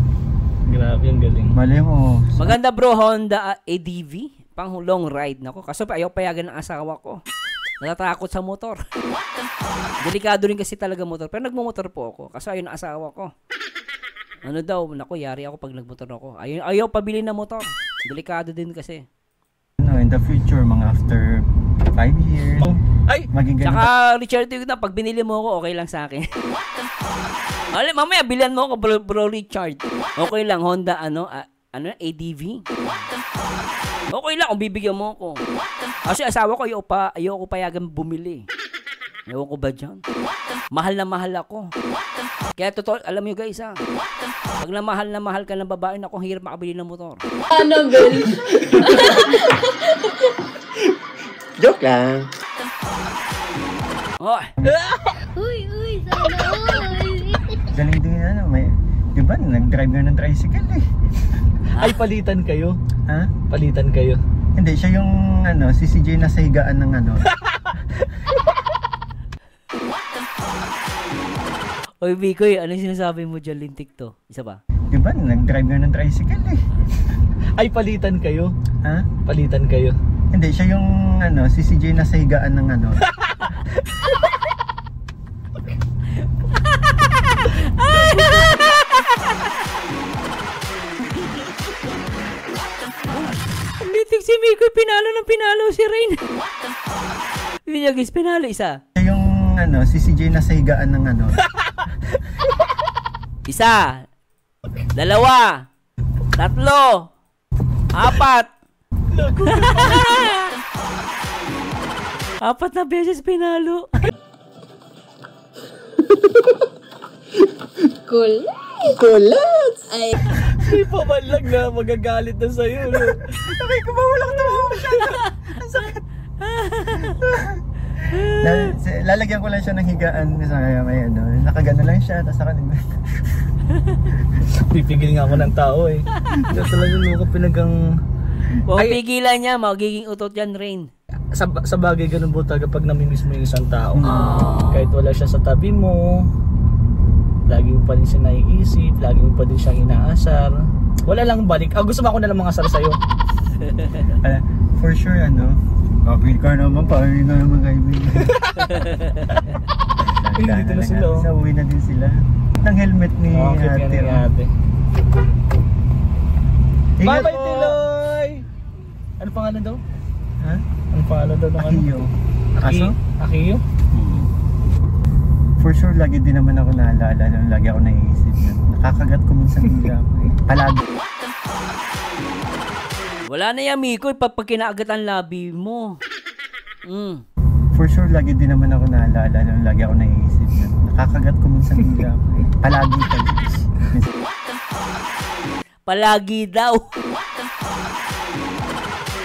Grabe, ang galing. Malay mo. Maganda bro, Honda ADV. Pang long ride. Nako, kaso ayaw payagan ng asawa ko. Natatakot sa motor. Delikado rin kasi talaga motor. Pero nagmumotor po ako. Kaso ayaw ng asawa ko. Ano daw, nako, yari ako pag nagmotor ako. Ayaw pabili ng motor. Delikado din kasi. In the future, mga after 5 years, Ay! maging ganun. Tsaka, Richard, pag binili mo ako, okay lang sa akin. Mamaya, bilihan mo ako, bro Richard. Okay lang, Honda, ADV. Okay lang kung bibigyan mo ako. Kasi asawa ko, ayaw ko payagan bumili. Ewan ko ba dyan? Mahal na mahal ako. Kaya totoo, alam nyo guys pag na mahal ka ng babae, ako hirap makabili ng motor. Annabelle! Joke lang. Oh, Uy, sana all! Galing din may, di ba, nag-drive nga ng tricycle eh. Ay, palitan kayo. Ha? Palitan kayo. Hindi, siya yung, si CJ na sa higaan ng Oy, Bikoy, ano yung sinasabi mo dyan, lintik to? Isa ba? Di ba, nag-drive nga ng tricycle eh. Ay, palitan kayo. Ha? Palitan kayo. Hindi, siya yung, si CJ na sa higaan ng Lintik si Mikoy, pinalo si Rain. Binyagis, pinalo isa. Siya yung, si CJ na sa higaan ng Isa. Dalawa. Tatlo. Apat. Apat na beses pinalo. Cool. Kulat! Ay, Hindi pa man lang na magagalit na sa'yo. No? Sabi ko ba, walang tumawa siya. Ang sakit. Lalagyan ko lang siya ng higaan sa may nakagano lang siya, tapos nakalimit. Pipigil nga ako ng tao eh. Ito talaga mo ko pinagang... Kung Ay. pigilan niya, magiging utot yan, Rain. Sa bagay ganun po talaga pag namimiss mo yung isang tao. Kahit wala siya sa tabi mo, lagi mo pa rin siya naiisip, lagi mo pa din siyang inaasar. Wala lang balik. Gusto mo ako na lang mga asar sa'yo. For sure, kapil ka naman, paano ka naman kaibigan. Ay, dito na sila, oh. Sa uwi na din sila. Ng helmet ni Okay, ate. yan ate. Ingat Bye-bye, po. Tiloy! Ano pangalan daw? Ha? Ano pangalan daw ng ano? Akiyo. Aso? Akiyo? For sure, lagi din naman ako naalala. Lagi ako naiisip. Nakakagat ko minsan nila ako eh. Palagi. Wala na yan, Mikoy, pag kinaagat ang labi mo. For sure, lagi din naman ako naalala. Lagi ako naiisip. Nakakagat ko minsan nila ako eh. Palagi. Palagi daw.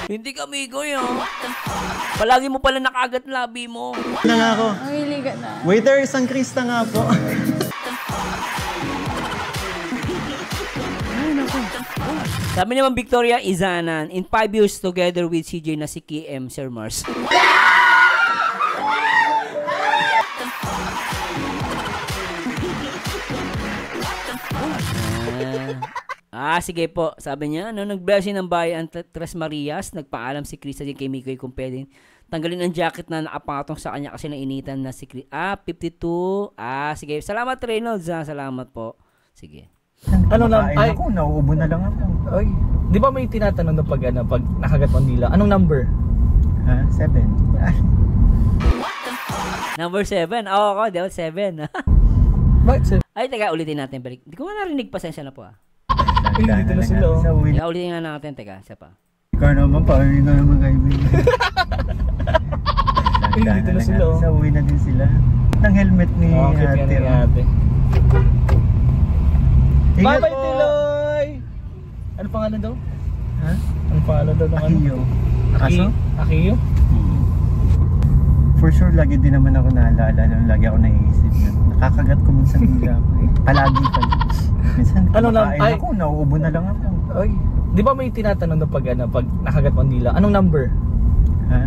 Hindi ka Mikoy, oh. Palagi mo pala nakagat labi mo. Na nga ako. Mamili ka na. Waiter, isang Krista nga po. Sabi naman Victoria Izanan, in 5 years together with CJ na si KM Sir Mars. Sige po. Sabi niya, nag-blessing ng bayan Tres Marias, nagpaalam si Krista din kay Mikoy kung pwedeng tanggalin ang jacket na nakapatong sa kanya kasi nainitan na si Krista. 52. Sige. Salamat Reynolds. Salamat po. Sige. Ano na? Ay, ako, nauubo na lang ako. Ay, di ba may tinatanong na pag nakagat mo nila? Anong number? 7. Number 7. Ako, 7. Bakit sir? Ay, teka, ulitin natin. Balik. Hindi ko narinig. Pasensya na po Dito na sila. Sa uwi. Ulitin nga natin. Teka, isa pa. Ikaw naman pa, ikaw naman kaibigan. Dito na sila. Sa uwi na din sila. Ng helmet ni Okay, ate. yan ni ate. Ingat Bye-bye, po. Tiloy! Ano pangalan daw? Ha? Ano pangalan daw ng Akiyo. Aso? Akiyo? For sure, lagi din naman ako naalala. Lagi ako naiisip na nakakagat ko minsan nila ako. Palagi pa. Minsan, Ano na- kumakain ay- ako, nauubo na lang ako. Ay, di ba may tinatanong na pag nakagat mo nila? Anong number?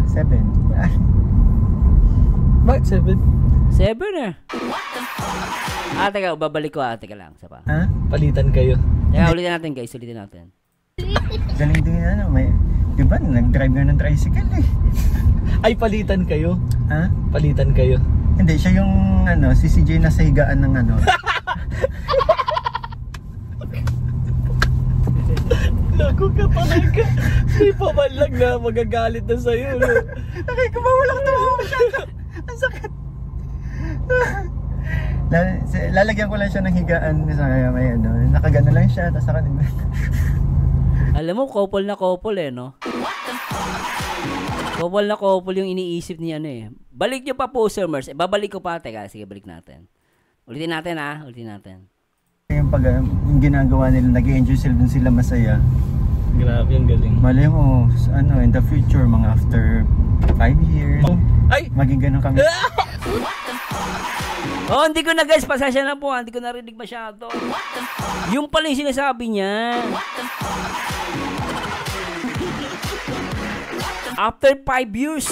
7. Bakit 7? 7 teka, babalik ko Teka lang, isa pa. Ha? Palitan kayo. Teka, ulitin natin guys, ulitin natin. Galing din may... Di ba, nag-drive nga ng tricycle eh. Ay, palitan kayo? Ha? Palitan kayo? Hindi, siya yung si CJ na sa higaan ng Lago ka talaga. Di pa man lang na magagalit na sa'yo. No? Okay, kumawala ka masyado. Ang sakit. Lalagyan ko lang siya ng higaan sa may nakagano lang siya, tapos nakalimit. Alam mo, couple na couple no? Couple na couple yung iniisip niya Balik nyo pa po, Sir Mers. Babalik ko pa. Teka, sige, balik natin. Ulitin natin ulitin natin. Yung yung ginagawa nila, nag-enjoy sila dun sila masaya. Grabe, yung galing. Malay mo, in the future, mga after 5 years, Ay! maging ganun kami. Hindi ko na guys, pasensya na po. Hindi ko narinig masyado. Yung pala yung sinasabi niya. After 5 years.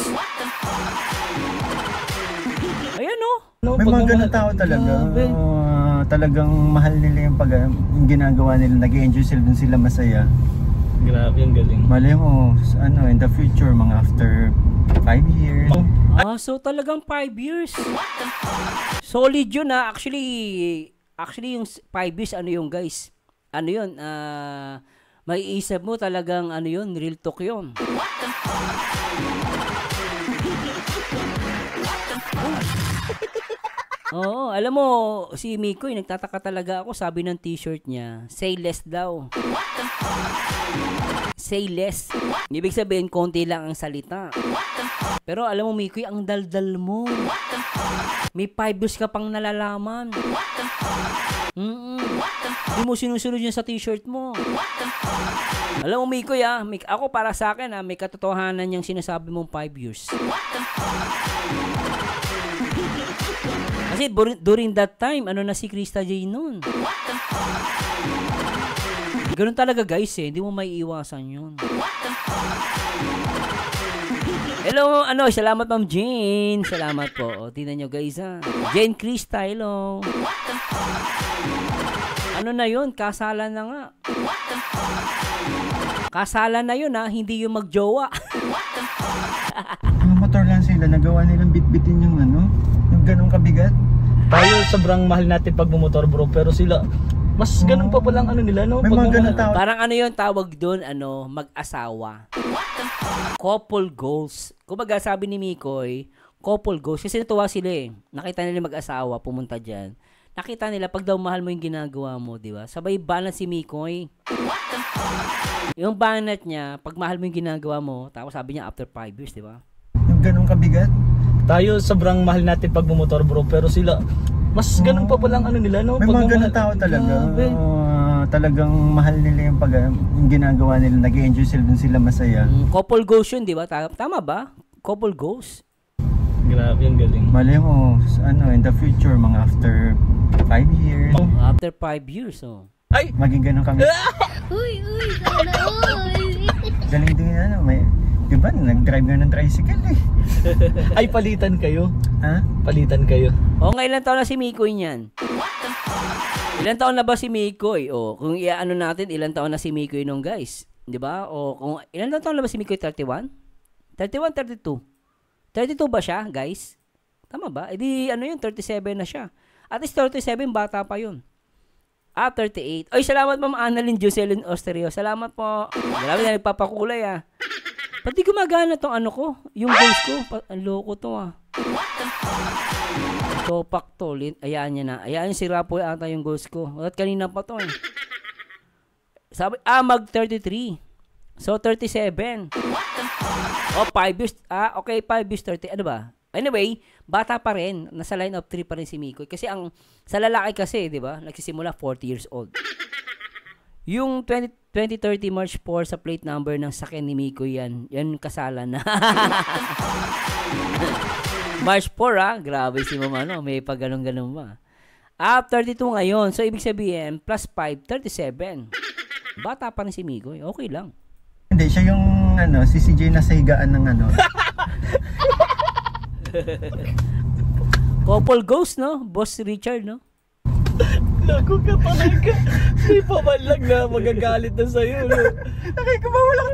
Ayan May mga ganun tao talaga. Talagang mahal nila yung ginagawa nila, nag-enjoy sila dun sila masaya. Grabe, yung galing. Malay mo, in the future, mga after 5 years. So talagang 5 years. Solid yun Actually yung 5 years, yung guys? Yun? May isip mo talagang yun, real talk yun. Oo, alam mo, si Mikoy, nagtataka talaga ako. Sabi ng t-shirt niya, say less daw. Say less. Ibig sabihin, konti lang ang salita. Pero alam mo, Mikoy, ang daldal mo. May 5 years ka pang nalalaman. Hindi mo sinusunod yun sa t-shirt mo. Alam mo, Mikoy, ako para sa akin, may katotohanan yung sinasabi mong 5 years. Kasi during that time, na si Krista J noon. Ganun talaga guys hindi mo maiiwasan yun. Hello, salamat Ma'am Jane. Salamat po. Tingnan nyo guys Jane Krista, hello. Na yun? Kasalan na nga. Kasalan na yun hindi yung magjowa. Motor lang sila, nagawa nilang bitbitin yung yung ganun kabigat. Tayo sobrang mahal natin pag bumotor bro, pero sila mas ganun pa palang nila no. May mga ganun tao. Parang yun tawag doon mag-asawa. Couple goals. Kumbaga sabi ni Mikoy, couple goals kasi natuwa sila Nakita nila mag-asawa pumunta diyan. Nakita nila pag daw mahal mo yung ginagawa mo, di ba? Sabay banat si Mikoy. Yung banat niya, pag mahal mo yung ginagawa mo, tapos sabi niya after 5 years, di ba? Yung ganun kabigat. Tayo sobrang mahal natin pag bumotor bro, pero sila mas ganun pa palang nila no. May Pag mga ganun tao talaga. talagang mahal nila yung yung ginagawa nila, nag-enjoy sila, dun sila masaya. Couple goals yun, di ba? Tama ba? Couple goals? Grabe, yung galing. Malay mo, in the future, mga after 5 years, After 5 years, oh. Ay! maging ganun kami. Uy, sana all. Galing din, may, di ba, nag-drive nga ng tricycle eh. Ay, palitan kayo. Ha? Palitan kayo. O, nga ilan taon na si Mikoy niyan? Ilan taon na ba si Mikoy? O, kung iaano natin, ilan taon na si Mikoy nung guys? Di ba? O, kung ilan taon na ba si Mikoy? 31? 31, 32? 32 ba siya, guys? Tama ba? E di, ano yun, 37 na siya. At least 37, bata pa yun. 38. Oy, salamat Ma'am Annalyn Jocelyn Osterio. Salamat po. Grabe na nagpapakulay ah. Pati gumagana tong ano ko, yung voice ko. Ang loko to ah. Topak to. Ayaan niya na. Ayaan si Rapoy ata yung ghost ko. At kanina pa to eh. Sabi, mag 33. So 37. Oh, 5 years. Okay, 5 years 30. Ano ba? Anyway, bata pa rin. Nasa line of 3 pa rin si Mikoy. Kasi sa lalaki kasi, di ba? Nagsisimula 40 years old. Yung 2030 March 4 sa plate number ng sakyan ni Mikoy yan kasalan na. March 4 grabe si mama may pag ganun ba. 32 ngayon. So, ibig sabihin, plus 5, 37. Bata pa rin si Mikoy. Okay lang. Hindi, siya yung si CJ na sa higaan ng Couple ghost, no? Boss Richard, no? Lago ka talaga. Di pa man lang na magagalit na sa'yo, no? Nakikabawal ako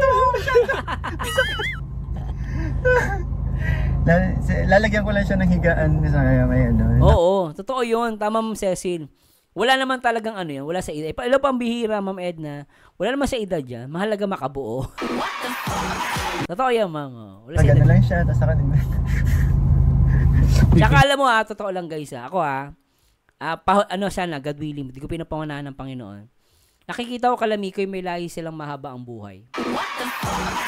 Lalagyan ko lang siya ng higaan sa may Oo, totoo yun. Tama, Ma'am Cecil. Wala naman talagang yan. Wala sa edad. Ilan pang bihira, Ma'am Edna. Wala naman sa edad yan. Mahalaga makabuo. Totoo yan, Ma'am. Wala sa edad. lang siya, tapos Tsaka alam mo totoo lang guys ako sana, God willing, hindi ko pinapanganahan ng Panginoon. Nakikita ko kala Mikoy may lahi silang mahaba ang buhay.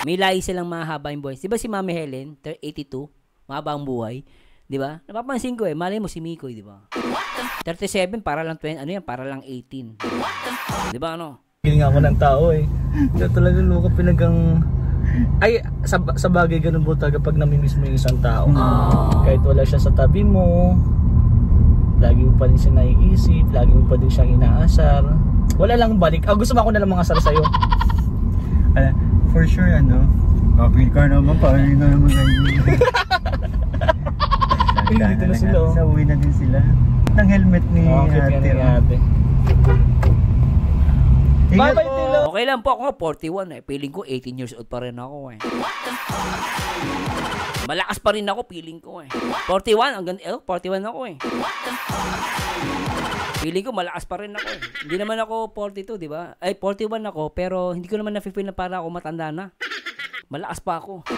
May lahi silang mahaba yung buhay. Diba si Mami Helen, 82, mahaba ang buhay? Diba? Napapansin ko malay mo si Mikoy, diba? 37, para lang 20, para lang 18. Diba Giling ako ng tao eh. Hindi talaga luka pinagang... Ay, sa bagay ganun po talaga pag namimiss mo yung isang tao. Kahit wala siya sa tabi mo, lagi mo pa rin siya naiisip, lagi mo pa rin siyang inaasar. Wala lang balik. Gusto mo ako na lang mga asar sa'yo. For sure, kapil ka naman, paano nga naman Dito na sila. Sa uwi na din sila. Ang helmet ni ate. Bye-bye, Tilo. Okay lang po ako 41 eh. Feeling ko 18 years old pa rin ako eh. Malakas pa rin ako, feeling ko eh. 41, 41 ako eh. Feeling ko malakas pa rin ako eh. Hindi naman ako 42, di ba? Ay, 41 ako, pero hindi ko naman na-feel na para ako matanda na. Malakas pa ako.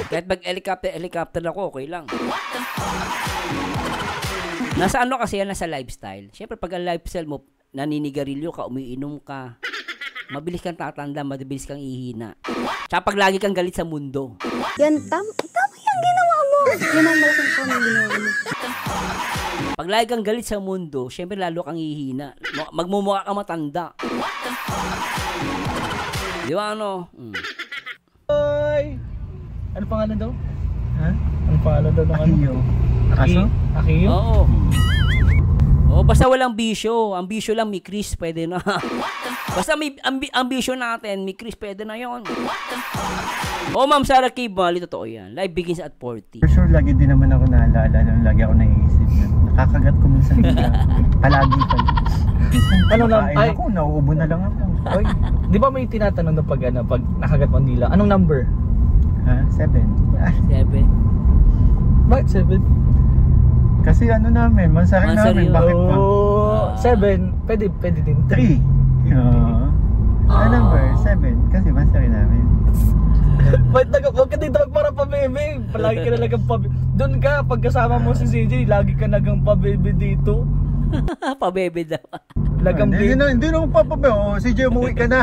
Kahit mag-helicopter ako, okay lang. Nasa kasi yan, nasa lifestyle. Siyempre, pag ang lifestyle mo, naninigarilyo ka, umiinom ka, mabilis kang tatanda, mabilis kang ihina. Tsaka pag lagi kang galit sa mundo. Yan, tama yung ginawa mo. Yan ang malaking po ng ginawa mo. Pag lagi kang galit sa mundo, siyempre lalo kang ihina. Magmumukha ka matanda. Di ba Bye! Ano pangalan daw? Ha? Ano pangalan daw ng Akiyo. Aso? Akiyo? Oo. Basta walang bisyo. Ang bisyo lang, may Chris, pwede na. Basta ang bisyo natin, may Chris, pwede na yon. Ma'am Sarah K. Bali, totoo yan. Life begins at 40. For sure, lagi din naman ako naalala, lagi ako naiisip na nakakagat ko minsan nila. Palagi pa. Ano lang? Ay, ako, nauubo na lang ako. Oy, di ba may tinatanong na pag nakagat mo ang dila? Anong number? 7. 7. Bakit 7? Kasi namin, mansari namin, bakit pa? 7, pwede din. 3. Number 7, kasi mansari namin. Huwag ka dito para pabebe. Palagi ka nalagang pabebe. Doon ka, pagkasama mo si CJ, lagi ka nagang pabebe dito. Pabebe daw. Lagang Hindi na ako papabebe. CJ, umuwi ka na.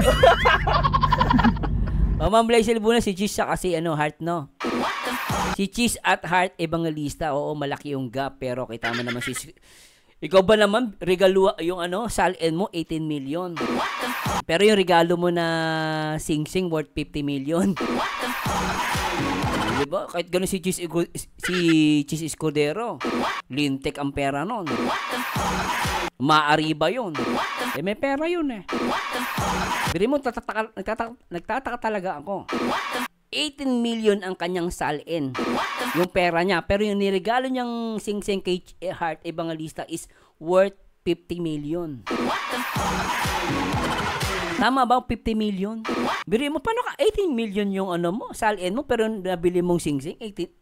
Ma'am Blaisel Buna, si Gis siya kasi heart, no? Si Cheese at Heart Evangelista, oo, malaki yung gap. Pero kita mo naman ikaw ba naman, regalo yung salin mo, 18 million. Pero yung regalo mo na sing-sing worth 50 million. Diba? Kahit gano'n si Cheese Escudero, lintik ang pera nun. Maariba yun. May pera yun eh. Biri mo, nagtataka talaga ako. 18 million ang kanyang salin. Yung pera niya. Pero yung niregalo niyang sing-sing kay Heart Evangelista is worth 50 million. Tama ba 50 million? Biri mo, paano ka 18 million yung salin mo, pero nabili mong sing-sing, 50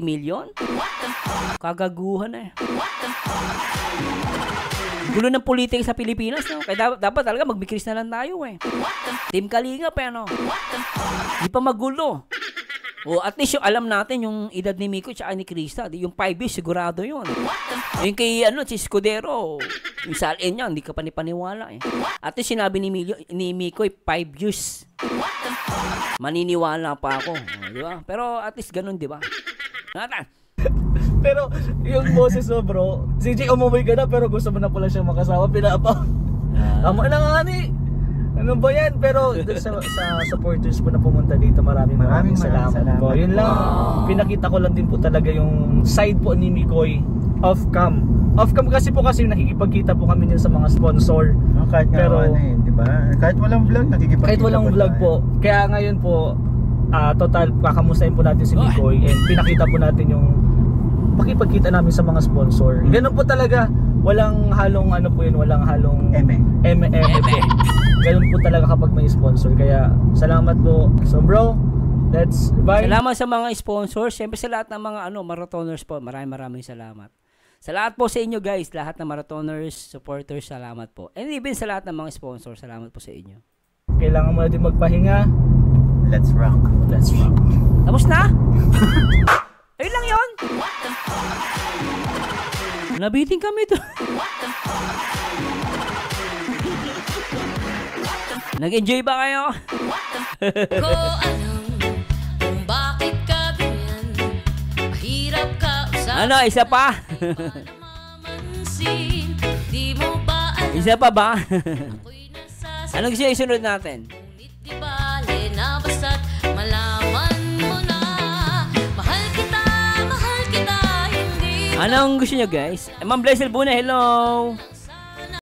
million? Kagaguhan eh. Gulo ng politika sa Pilipinas, no? Kaya dapat talaga magbikris na lang tayo eh. Team Kalinga pa, Di pa magulo. O at least yung alam natin yung edad ni Miko at ni Krista, yung 5 years sigurado yun. Yung kay si Escudero, yung salin niya, hindi ka panipaniwala eh. At least sinabi ni Miko 5 years. Maniniwala pa ako, di ba? Pero at least ganun, di ba? Pero yung boses mo, bro, CJ, umuwi ka na pero gusto mo na pala siyang makasama, pinapa. Tama na nga ni. Ano ba yan? Pero sa supporters po na pumunta dito, maraming salamat po. Yun lang, pinakita ko lang din po talaga yung side po ni Mikoy off-cam. Off-cam kasi nakikipagkita po kami din sa mga sponsor. Kahit pero di ba? Kahit walang vlog, nakikipagkita. Kahit walang vlog po. Kaya ngayon po, total, kakamustahin po natin si Mikoy and pinakita po natin yung pakipagkita namin sa mga sponsor. Ganun po talaga. Walang halong walang halong eme po. Ganun po talaga kapag may sponsor. Kaya salamat po. So bro, let's bye. Salamat sa mga sponsors. Siyempre sa lahat ng mga marathoners po. Maraming salamat. Sa lahat po sa inyo guys, lahat ng marathoners, supporters, salamat po. And even sa lahat ng mga sponsors, salamat po sa inyo. Kailangan mo natin magpahinga. Let's rock. Let's rock. Tapos na? Ayun lang yun. Nabiting kami to. Nag-enjoy ba kayo? Ko alam kung bakit ka ganyan. Mahirap ka usapan. Isa pa? Di mo ba alam? Isa pa ba? Ako'y nasasabi. Anong gusto isunod natin? Ngunit di bale na basta't malaman mo na. Mahal kita, hindi. Anong gusto nyo guys? Ma'am Blaisel Buna, hello!